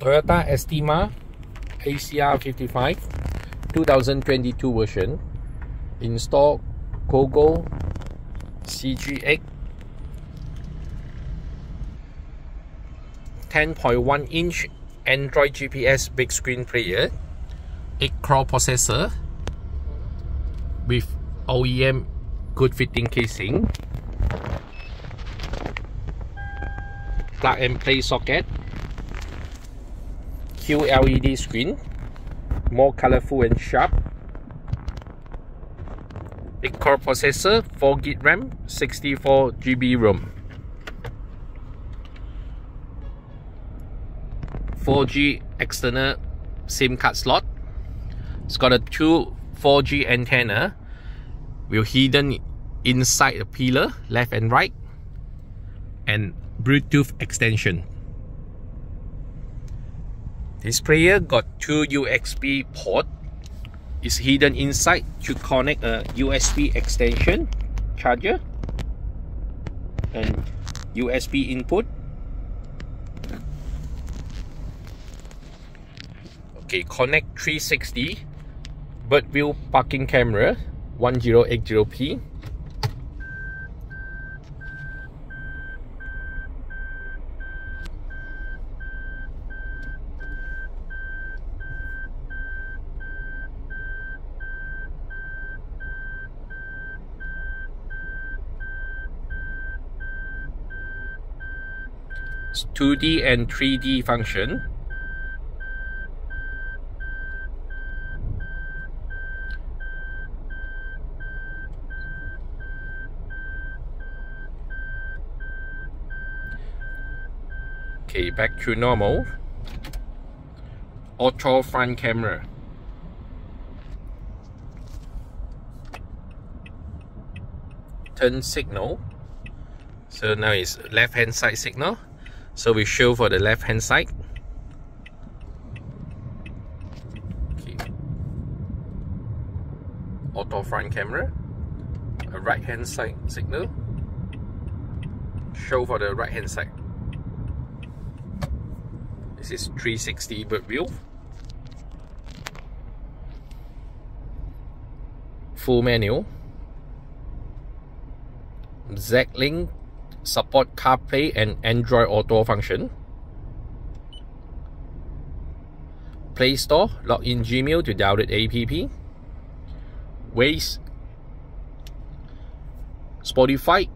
Toyota Estima ACR55 2022 version. Install Cogoo CGX 10.1-inch Android GPS big screen player, 8-core processor with OEM good fitting casing, plug and play socket, QLED screen, more colorful and sharp, 8-core processor, 4GB RAM, 64GB ROM, 4G external SIM card slot. It's got a 2 4G antenna with hidden inside the pillar, left and right, and Bluetooth extension. This player got 2 USB port. It's hidden inside to connect a USB extension, charger, and USB input. Okay, connect 360 Birdview parking camera 1080p. It's 2D and 3D function. Okay, back to normal. Auto front camera. Turn signal. So now it's left hand side signal. So we show for the left hand side. Okay. Auto front camera. A right hand side signal. Show for the right hand side. This is 360 bird view. Full menu. Z-Link support CarPlay and Android Auto function. Play Store, log in Gmail to download app. Waze, Spotify,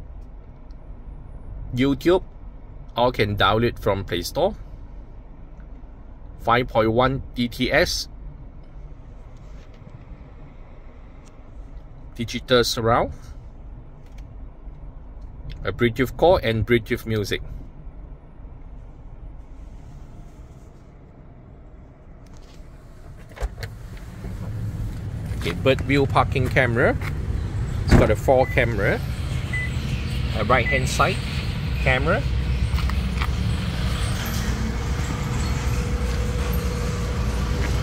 YouTube, all can download from Play Store. 5.1 DTS, digital surround, a Bluetooth call and Bluetooth music. Okay, Birdview parking camera. It's got a 4 camera, a right hand side camera,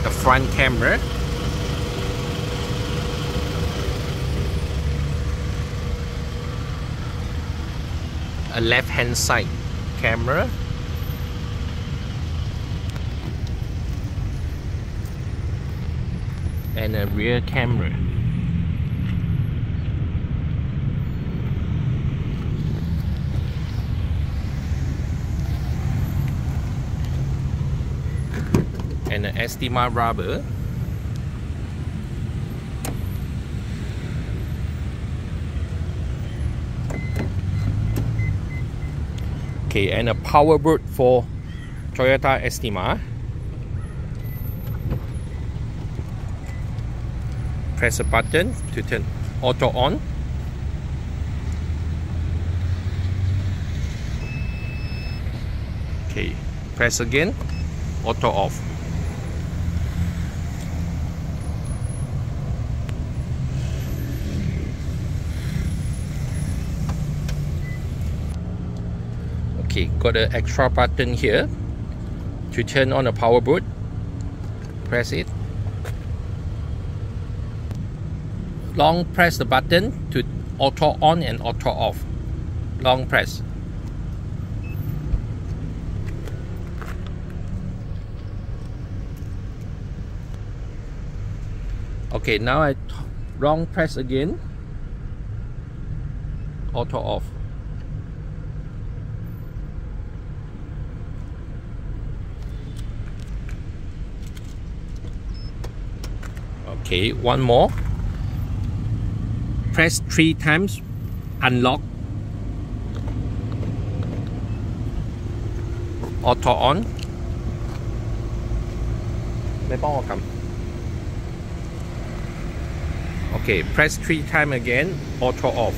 the front camera, a left hand side camera, and a rear camera. And an Estima rubber. Okay, and a power board for Toyota Estima. Press a button to turn auto on. Okay, press again, auto off. Okay, got an extra button here to turn on the power board. Press it. Long press the button to auto on and auto off. Long press. Okay, now I wrong press again. Auto off. Okay, one more. Press 3 times, unlock. Auto on. 你幫我撳 Okay, press 3 times again, auto off.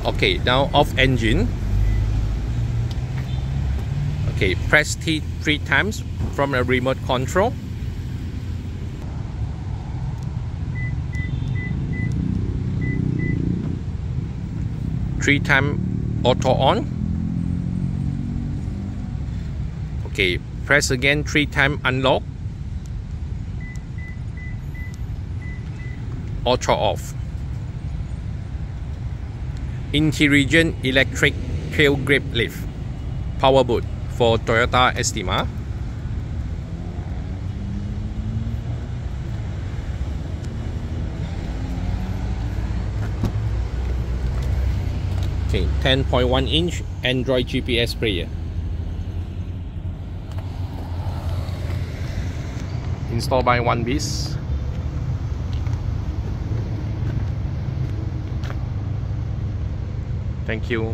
Okay, now off engine. Okay, press 3 times from a remote control. Three times auto on. Okay, press again 3 times unlock. Auto off. Intelligent electric tail grip lift. Power boot for Toyota Estima. Okay, 10.1 inch Android GPS player. Installed by one piece. Thank you.